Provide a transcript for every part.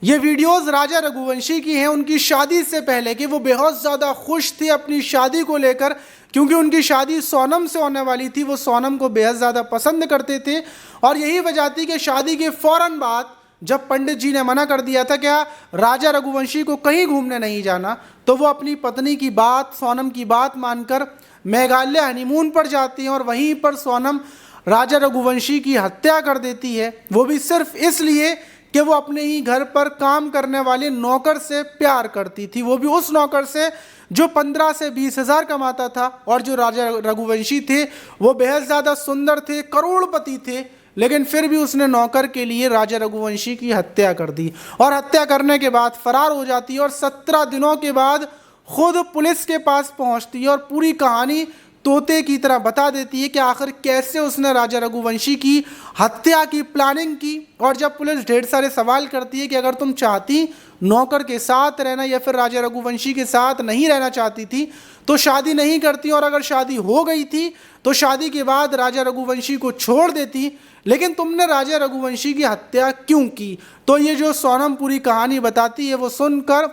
ये वीडियोस राजा रघुवंशी की हैं उनकी शादी से पहले कि वो बेहद ज़्यादा खुश थे अपनी शादी को लेकर, क्योंकि उनकी शादी सोनम से होने वाली थी। वो सोनम को बेहद ज़्यादा पसंद करते थे और यही वजह थी कि शादी के फ़ौरन बाद जब पंडित जी ने मना कर दिया था क्या राजा रघुवंशी को कहीं घूमने नहीं जाना, तो वो अपनी पत्नी की बात, सोनम की बात मानकर मेघालय हनीमून पर जाती हैं और वहीं पर सोनम राजा रघुवंशी की हत्या कर देती है। वो भी सिर्फ इसलिए कि वो अपने ही घर पर काम करने वाले नौकर से प्यार करती थी, वो भी उस नौकर से जो 15 से 20 हज़ार कमाता था। और जो राजा रघुवंशी थे वो बेहद ज़्यादा सुंदर थे, करोड़पति थे, लेकिन फिर भी उसने नौकर के लिए राजा रघुवंशी की हत्या कर दी और हत्या करने के बाद फरार हो जाती है और 17 दिनों के बाद खुद पुलिस के पास पहुंचती है और पूरी कहानी तोते की तरह बता देती है कि आखिर कैसे उसने राजा रघुवंशी की हत्या की प्लानिंग की। और जब पुलिस ढेर सारे सवाल करती है कि अगर तुम चाहती नौकर के साथ रहना या फिर राजा रघुवंशी के साथ नहीं रहना चाहती थी तो शादी नहीं करती, और अगर शादी हो गई थी तो शादी के बाद राजा रघुवंशी को छोड़ देती, लेकिन तुमने राजा रघुवंशी की हत्या क्यों की। तो ये जो सोनम पूरी कहानी बताती है वो सुनकर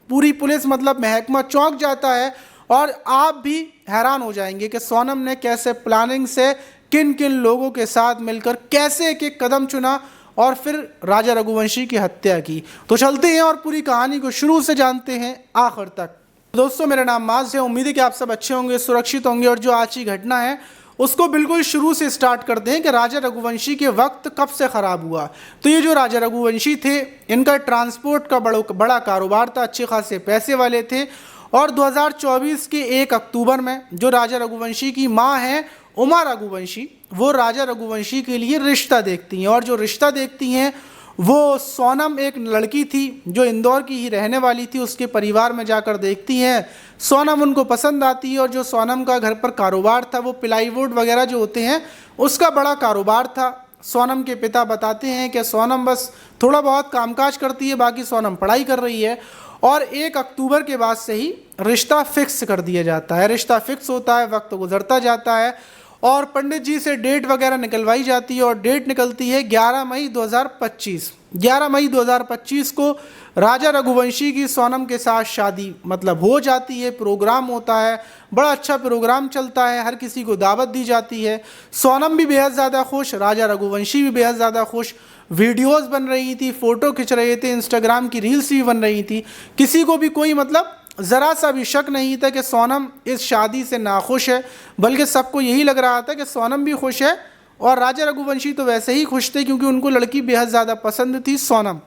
पूरी पुलिस मतलब महकमा चौंक जाता है और आप भी हैरान हो जाएंगे कि सोनम ने कैसे प्लानिंग से किन किन लोगों के साथ मिलकर कैसे एक एक कदम चुना और फिर राजा रघुवंशी की हत्या की। तो चलते हैं और पूरी कहानी को शुरू से जानते हैं आखिर तक। दोस्तों मेरा नाम माज है, उम्मीद है कि आप सब अच्छे होंगे, सुरक्षित होंगे। और जो आज की घटना है उसको बिल्कुल शुरू से स्टार्ट करते हैं कि राजा रघुवंशी के वक्त कब से ख़राब हुआ। तो ये जो राजा रघुवंशी थे इनका ट्रांसपोर्ट का बड़ा कारोबार था, अच्छे खासे पैसे वाले थे। और 2024 के 1 अक्टूबर में जो राजा रघुवंशी की माँ हैं उमा रघुवंशी, वो राजा रघुवंशी के लिए रिश्ता देखती हैं। और जो रिश्ता देखती हैं वो सोनम एक लड़की थी जो इंदौर की ही रहने वाली थी, उसके परिवार में जाकर देखती हैं। सोनम उनको पसंद आती है और जो सोनम का घर पर कारोबार था वो प्लाईवुड वगैरह जो होते हैं उसका बड़ा कारोबार था। सोनम के पिता बताते हैं कि सोनम बस थोड़ा बहुत कामकाज करती है, बाकी सोनम पढ़ाई कर रही है। और 1 अक्टूबर के बाद से ही रिश्ता फिक्स कर दिया जाता है। रिश्ता फिक्स होता है, वक्त गुजरता जाता है और पंडित जी से डेट वगैरह निकलवाई जाती है और डेट निकलती है 11 मई 2025। 11 मई 2025 को राजा रघुवंशी की सोनम के साथ शादी मतलब हो जाती है। प्रोग्राम होता है, बड़ा अच्छा प्रोग्राम चलता है, हर किसी को दावत दी जाती है। सोनम भी बेहद ज़्यादा खुश, राजा रघुवंशी भी बेहद ज़्यादा खुश। वीडियोस बन रही थी, फ़ोटो खिंच रहे थे, इंस्टाग्राम की रील्स भी बन रही थी। किसी को भी कोई मतलब ज़रा सा भी शक नहीं था कि सोनम इस शादी से नाखुश है, बल्कि सबको यही लग रहा था कि सोनम भी खुश है और राजा रघुवंशी तो वैसे ही खुश थे क्योंकि उनको लड़की बेहद ज़्यादा पसंद थी सोनम।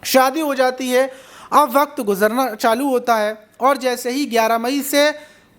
शादी हो जाती है, अब वक्त गुजरना चालू होता है और जैसे ही 11 मई से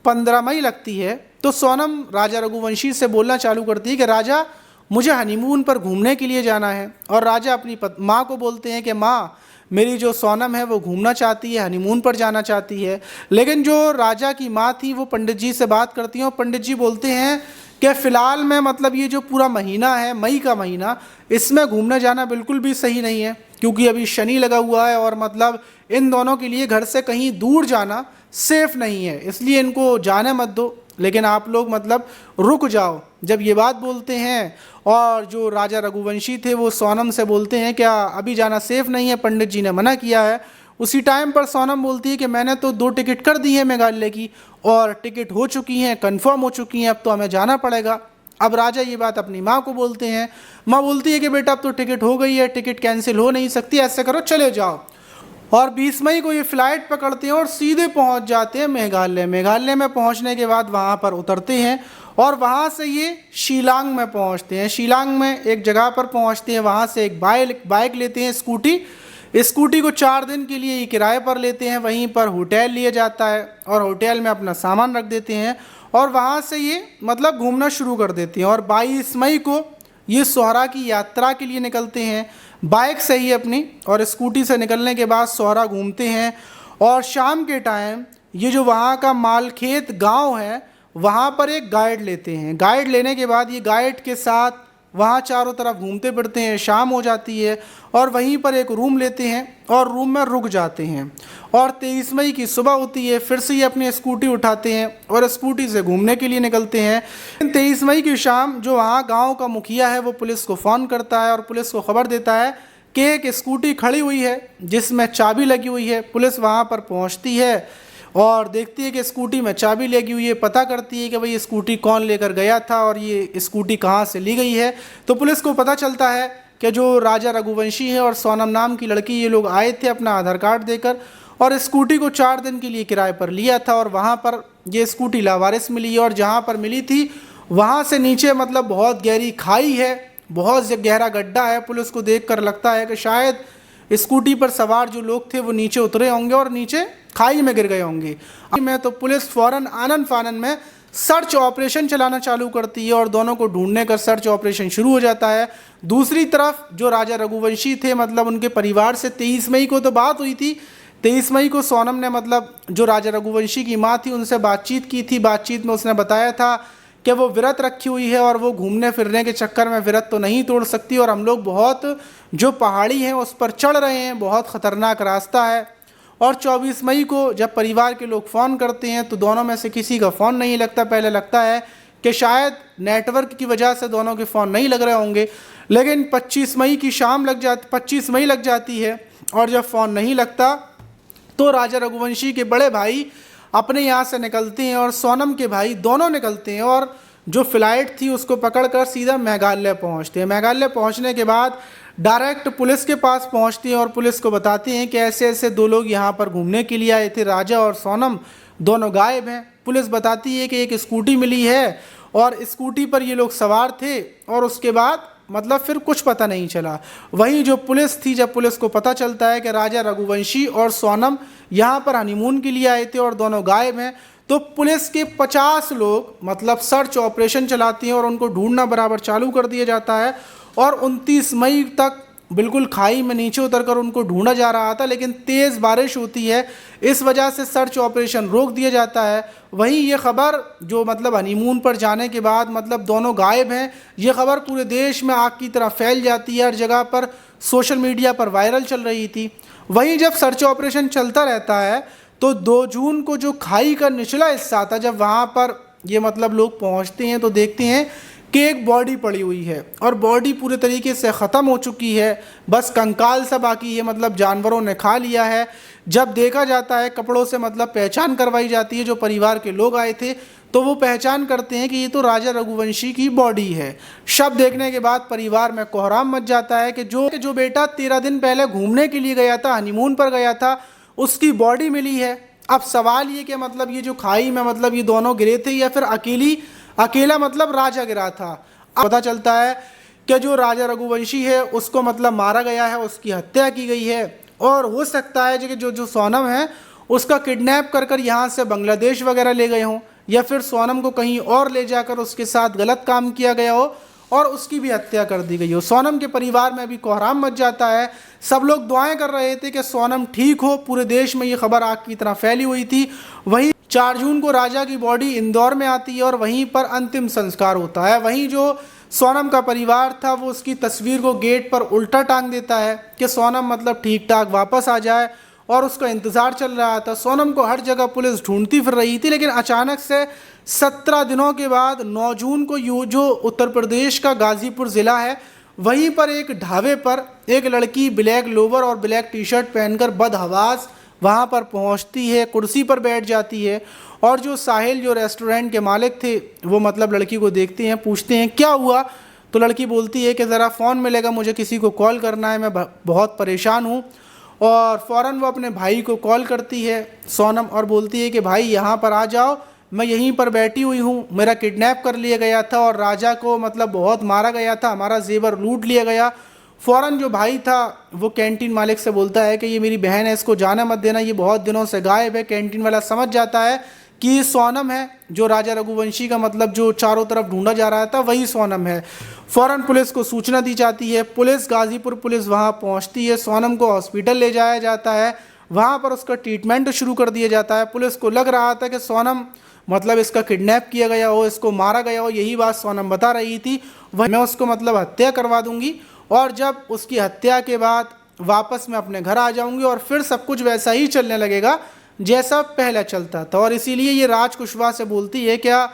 15 मई लगती है तो सोनम राजा रघुवंशी से बोलना चालू करती है कि राजा मुझे हनीमून पर घूमने के लिए जाना है। और राजा अपनी माँ को बोलते हैं कि माँ मेरी जो सोनम है वो घूमना चाहती है, हनीमून पर जाना चाहती है। लेकिन जो राजा की माँ थी वो पंडित जी से बात करती हैं और पंडित जी बोलते हैं कि फ़िलहाल में मतलब ये जो पूरा महीना है, मई का महीना, इसमें घूमने जाना बिल्कुल भी सही नहीं है क्योंकि अभी शनि लगा हुआ है और मतलब इन दोनों के लिए घर से कहीं दूर जाना सेफ़ नहीं है, इसलिए इनको जाने मत दो, लेकिन आप लोग मतलब रुक जाओ। जब ये बात बोलते हैं और जो राजा रघुवंशी थे वो सोनम से बोलते हैं क्या अभी जाना सेफ़ नहीं है, पंडित जी ने मना किया है। उसी टाइम पर सोनम बोलती है कि मैंने तो 2 टिकट कर दी है मेघालय की और टिकट हो चुकी हैं, कंफर्म हो चुकी हैं, अब तो हमें जाना पड़ेगा। अब राजा ये बात अपनी माँ को बोलते हैं। माँ बोलती है कि बेटा अब तो टिकट हो गई है, टिकट कैंसिल हो नहीं सकती, ऐसे करो चले जाओ। और 20 मई को ये फ़्लाइट पकड़ते हैं और सीधे पहुंच जाते हैं मेघालय। मेघालय में पहुंचने के बाद वहां पर उतरते हैं और वहां से ये शिलांग में पहुंचते हैं। शिलांग में एक जगह पर पहुंचते हैं, वहां से एक बाइक लेते हैं, स्कूटी को 4 दिन के लिए किराए पर लेते हैं। वहीं पर होटल लिया जाता है और होटल में अपना सामान रख देते हैं और वहाँ से ये मतलब घूमना शुरू कर देते हैं। और 22 मई को ये सोहरा की यात्रा के लिए निकलते हैं, बाइक से ही अपनी, और स्कूटी से निकलने के बाद सोहरा घूमते हैं। और शाम के टाइम ये जो वहाँ का मालखेत गांव है वहाँ पर एक गाइड लेते हैं। गाइड लेने के बाद ये गाइड के साथ वहाँ चारों तरफ घूमते फिरते हैं। शाम हो जाती है और वहीं पर एक रूम लेते हैं और रूम में रुक जाते हैं। और 23 मई की सुबह होती है, फिर से ये अपनी स्कूटी उठाते हैं और स्कूटी से घूमने के लिए निकलते हैं। 23 मई की शाम जो वहाँ गांव का मुखिया है वो पुलिस को फ़ोन करता है और पुलिस को ख़बर देता है कि एक स्कूटी खड़ी हुई है जिसमें चाबी लगी हुई है। पुलिस वहाँ पर पहुँचती है और देखती है कि स्कूटी में चाबी लगी हुई है, पता करती है कि भाई ये स्कूटी कौन लेकर गया था और ये स्कूटी कहाँ से ली गई है। तो पुलिस को पता चलता है कि जो राजा रघुवंशी है और सोनम नाम की लड़की, ये लोग आए थे अपना आधार कार्ड देकर और स्कूटी को 4 दिन के लिए किराए पर लिया था और वहाँ पर ये स्कूटी लावारिस मिली है। और जहाँ पर मिली थी वहाँ से नीचे मतलब बहुत गहरी खाई है, बहुत गहरा गड्ढा है। पुलिस को देखकर लगता है कि शायद स्कूटी पर सवार जो लोग थे वो नीचे उतरे होंगे और नीचे खाई में गिर गए होंगे। में तो पुलिस फौरन आनन फानन में सर्च ऑपरेशन चलाना चालू करती है और दोनों को ढूंढने का सर्च ऑपरेशन शुरू हो जाता है। दूसरी तरफ जो राजा रघुवंशी थे, मतलब उनके परिवार से 23 मई को तो बात हुई थी। 23 मई को सोनम ने मतलब जो राजा रघुवंशी की माँ थी उनसे बातचीत की थी। बातचीत में उसने बताया था कि वो व्रत रखी हुई है और वो घूमने फिरने के चक्कर में व्रत तो नहीं तोड़ सकती और हम लोग बहुत जो पहाड़ी हैं उस पर चढ़ रहे हैं, बहुत ख़तरनाक रास्ता है। और 24 मई को जब परिवार के लोग फ़ोन करते हैं तो दोनों में से किसी का फ़ोन नहीं लगता। पहले लगता है कि शायद नेटवर्क की वजह से दोनों के फ़ोन नहीं लग रहे होंगे, लेकिन 25 मई लग जाती है और जब फ़ोन नहीं लगता तो राजा रघुवंशी के बड़े भाई अपने यहाँ से निकलते हैं और सोनम के भाई दोनों निकलते हैं और जो फ़्लाइट थी उसको पकड़कर सीधा मेघालय पहुँचते हैं। मेघालय पहुँचने के बाद डायरेक्ट पुलिस के पास पहुँचती हैं और पुलिस को बताती हैं कि ऐसे ऐसे 2 लोग यहाँ पर घूमने के लिए आए थे, राजा और सोनम दोनों गायब हैं। पुलिस बताती है कि एक स्कूटी मिली है और स्कूटी पर ये लोग सवार थे और उसके बाद मतलब फिर कुछ पता नहीं चला। वहीं जो पुलिस थी, जब पुलिस को पता चलता है कि राजा रघुवंशी और सोनम यहाँ पर हनीमून के लिए आए थे और दोनों गायब हैं, तो पुलिस के 50 लोग मतलब सर्च ऑपरेशन चलाती हैं और उनको ढूंढना बराबर चालू कर दिया जाता है। और 29 मई तक बिल्कुल खाई में नीचे उतरकर उनको ढूंढा जा रहा था, लेकिन तेज़ बारिश होती है, इस वजह से सर्च ऑपरेशन रोक दिया जाता है। वहीं ये खबर जो मतलब हनीमून पर जाने के बाद मतलब दोनों गायब हैं, ये खबर पूरे देश में आग की तरह फैल जाती है, हर जगह पर सोशल मीडिया पर वायरल चल रही थी। वहीं जब सर्च ऑपरेशन चलता रहता है तो 2 जून को जो खाई का निचला हिस्सा था, जब वहाँ पर ये मतलब लोग पहुँचते हैं तो देखते हैं कि एक बॉडी पड़ी हुई है और बॉडी पूरे तरीके से ख़त्म हो चुकी है, बस कंकाल सा बाकी है, मतलब जानवरों ने खा लिया है। जब देखा जाता है कपड़ों से मतलब पहचान करवाई जाती है, जो परिवार के लोग आए थे तो वो पहचान करते हैं कि ये तो राजा रघुवंशी की बॉडी है। शव देखने के बाद परिवार में कोहराम मच जाता है कि जो बेटा 13 दिन पहले घूमने के लिए गया था, हनीमून पर गया था, उसकी बॉडी मिली है। अब सवाल ये कि मतलब ये जो खाई में मतलब ये दोनों गिरे थे या फिर अकेला मतलब राजा गिरा था। पता चलता है कि जो राजा रघुवंशी है उसको मतलब मारा गया है, उसकी हत्या की गई है और हो सकता है कि जो सोनम है उसका किडनैप कर यहाँ से बांग्लादेश वगैरह ले गए हों या फिर सोनम को कहीं और ले जाकर उसके साथ गलत काम किया गया हो और उसकी भी हत्या कर दी गई हो। सोनम के परिवार में अभी कोहराम मच जाता है। सब लोग दुआएं कर रहे थे कि सोनम ठीक हो, पूरे देश में ये खबर आग की तरह फैली हुई थी। वहीं 4 जून को राजा की बॉडी इंदौर में आती है और वहीं पर अंतिम संस्कार होता है। वहीं जो सोनम का परिवार था वो उसकी तस्वीर को गेट पर उल्टा टांग देता है कि सोनम मतलब ठीक ठाक वापस आ जाए और उसका इंतज़ार चल रहा था। सोनम को हर जगह पुलिस ढूंढती फिर रही थी, लेकिन अचानक से 17 दिनों के बाद 9 जून को जो उत्तर प्रदेश का गाज़ीपुर ज़िला है वहीं पर एक ढाबे पर एक लड़की ब्लैक लोवर और ब्लैक टी-शर्ट पहनकर बदहवास वहाँ पर पहुँचती है, कुर्सी पर बैठ जाती है और जो साहिल जो रेस्टोरेंट के मालिक थे वो मतलब लड़की को देखते हैं, पूछते हैं क्या हुआ, तो लड़की बोलती है कि ज़रा फ़ोन मिलेगा, मुझे किसी को कॉल करना है, मैं बहुत परेशान हूँ। और फ़ौरन वो अपने भाई को कॉल करती है सोनम और बोलती है कि भाई यहाँ पर आ जाओ, मैं यहीं पर बैठी हुई हूँ, मेरा किडनैप कर लिया गया था और राजा को मतलब बहुत मारा गया था, हमारा जेवर लूट लिया गया। फ़ौरन जो भाई था वो कैंटीन मालिक से बोलता है कि ये मेरी बहन है, इसको जाने मत देना, ये बहुत दिनों से गायब है। कैंटीन वाला समझ जाता है कि ये सोनम है, जो राजा रघुवंशी का मतलब जो चारों तरफ ढूंढा जा रहा था वही सोनम है। फ़ौरन पुलिस को सूचना दी जाती है, पुलिस गाज़ीपुर पुलिस वहाँ पहुँचती है, सोनम को हॉस्पिटल ले जाया जाता है, वहाँ पर उसका ट्रीटमेंट शुरू कर दिया जाता है। पुलिस को लग रहा था कि सोनम मतलब इसका किडनैप किया गया हो, इसको मारा गया हो, यही बात सोनम बता रही थी, वह मैं उसको मतलब हत्या करवा दूंगी और जब उसकी हत्या के बाद वापस मैं अपने घर आ जाऊंगी और फिर सब कुछ वैसा ही चलने लगेगा जैसा पहले चलता था। और इसीलिए ये राज कुशवाहा से बोलती है क्या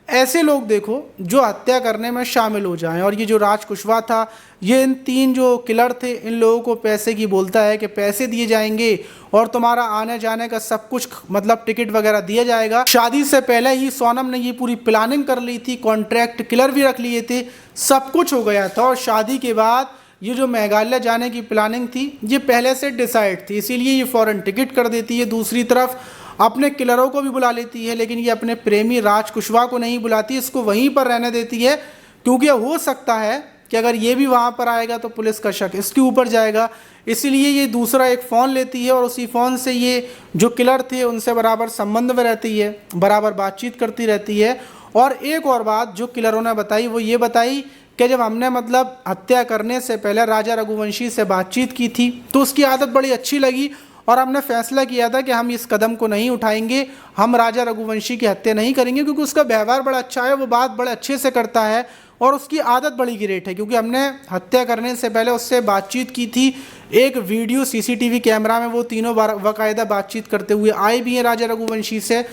ऐसे लोग देखो जो हत्या करने में शामिल हो जाएं। और ये जो राज कुशवाहा था, ये इन 3 जो किलर थे, इन लोगों को पैसे की बोलता है कि पैसे दिए जाएंगे और तुम्हारा आने जाने का सब कुछ मतलब टिकट वगैरह दिया जाएगा। शादी से पहले ही सोनम ने ये पूरी प्लानिंग कर ली थी, कॉन्ट्रैक्ट किलर भी रख लिए थे, सब कुछ हो गया था। और शादी के बाद ये जो मेघालय जाने की प्लानिंग थी ये पहले से डिसाइड थी, इसीलिए ये फ़ौरन टिकट कर देती है। दूसरी तरफ अपने किलरों को भी बुला लेती है, लेकिन ये अपने प्रेमी राज कुशवाहा को नहीं बुलाती, इसको वहीं पर रहने देती है, क्योंकि हो सकता है कि अगर ये भी वहाँ पर आएगा तो पुलिस का शक इसके ऊपर जाएगा। इसीलिए ये दूसरा एक फ़ोन लेती है और उसी फ़ोन से ये जो किलर थे उनसे बराबर संबंध में रहती है, बराबर बातचीत करती रहती है। और एक और बात जो किलरों ने बताई वो ये बताई कि जब हमने मतलब हत्या करने से पहले राजा रघुवंशी से बातचीत की थी तो उसकी आदत बड़ी अच्छी लगी और हमने फैसला किया था कि हम इस कदम को नहीं उठाएंगे, हम राजा रघुवंशी की हत्या नहीं करेंगे, क्योंकि उसका व्यवहार बड़ा अच्छा है, वो बात बड़े अच्छे से करता है और उसकी आदत बड़ी ग्रेट है। क्योंकि हमने हत्या करने से पहले उससे बातचीत की थी, एक वीडियो CCTV कैमरा में वो तीनों बाकायदा बातचीत करते हुए आए भी हैं राजा रघुवंशी से,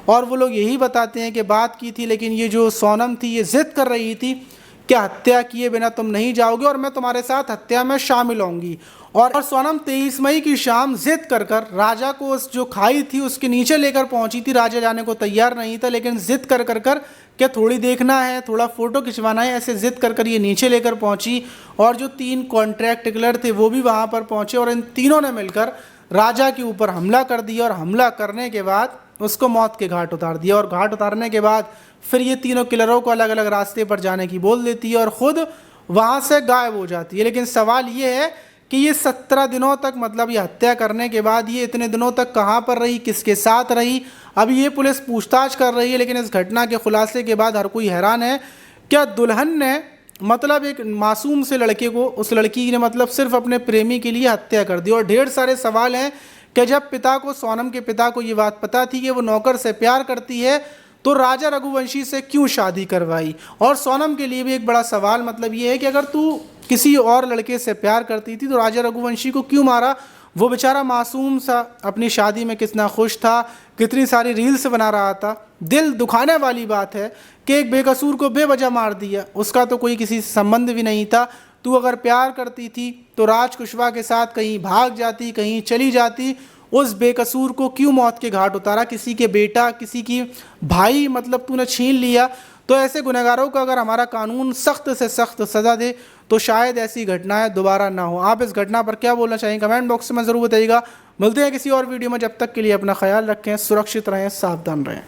और वो लोग यही बताते हैं कि बात की थी, लेकिन ये जो सोनम थी ये ज़िद कर रही थी कि हत्या किए बिना तुम नहीं जाओगे और मैं तुम्हारे साथ हत्या में शामिल होंगी। और सोनम 23 मई की शाम जिद कर राजा को उस जो खाई थी उसके नीचे लेकर पहुंची थी। राजा जाने को तैयार नहीं था, लेकिन जिद कर क्या थोड़ी देखना है, थोड़ा फोटो खिंचवाना है, ऐसे जिद कर ये नीचे लेकर पहुंची। और जो 3 कॉन्ट्रैक्ट किलर थे वो भी वहां पर पहुंचे और इन तीनों ने मिलकर राजा के ऊपर हमला कर दिया और हमला करने के बाद उसको मौत के घाट उतार दिया। और घाट उतारने के बाद फिर ये तीनों किलरों को अलग अलग रास्ते पर जाने की बोल देती है और ख़ुद वहाँ से गायब हो जाती है। लेकिन सवाल ये है कि ये 17 दिनों तक मतलब ये हत्या करने के बाद ये इतने दिनों तक कहाँ पर रही, किसके साथ रही, अभी ये पुलिस पूछताछ कर रही है। लेकिन इस घटना के खुलासे के बाद हर कोई हैरान है, क्या दुल्हन ने मतलब एक मासूम से लड़के को, उस लड़की ने मतलब सिर्फ अपने प्रेमी के लिए हत्या कर दी। और ढेर सारे सवाल हैं कि जब पिता को, सोनम के पिता को ये बात पता थी कि वो नौकर से प्यार करती है तो राजा रघुवंशी से क्यों शादी करवाई। और सोनम के लिए भी एक बड़ा सवाल मतलब ये है कि अगर तू किसी और लड़के से प्यार करती थी तो राजा रघुवंशी को क्यों मारा। वो बेचारा मासूम सा अपनी शादी में कितना खुश था, कितनी सारी रील्स बना रहा था। दिल दुखाने वाली बात है कि एक बेकसूर को बेवजह मार दिया, उसका तो कोई किसी से संबंध भी नहीं था। तू अगर प्यार करती थी तो राज कुशवाहा के साथ कहीं भाग जाती, कहीं चली जाती, उस बेकसूर को क्यों मौत के घाट उतारा। किसी के बेटा, किसी की भाई मतलब तूने छीन लिया। तो ऐसे गुनहगारों को अगर हमारा कानून सख्त से सख्त सज़ा दे तो शायद ऐसी घटनाएं दोबारा ना हो। आप इस घटना पर क्या बोलना चाहेंगे कमेंट बॉक्स में ज़रूर बताइएगा। मिलते हैं किसी और वीडियो में, जब तक के लिए अपना ख्याल रखें, सुरक्षित रहें, सावधान रहें।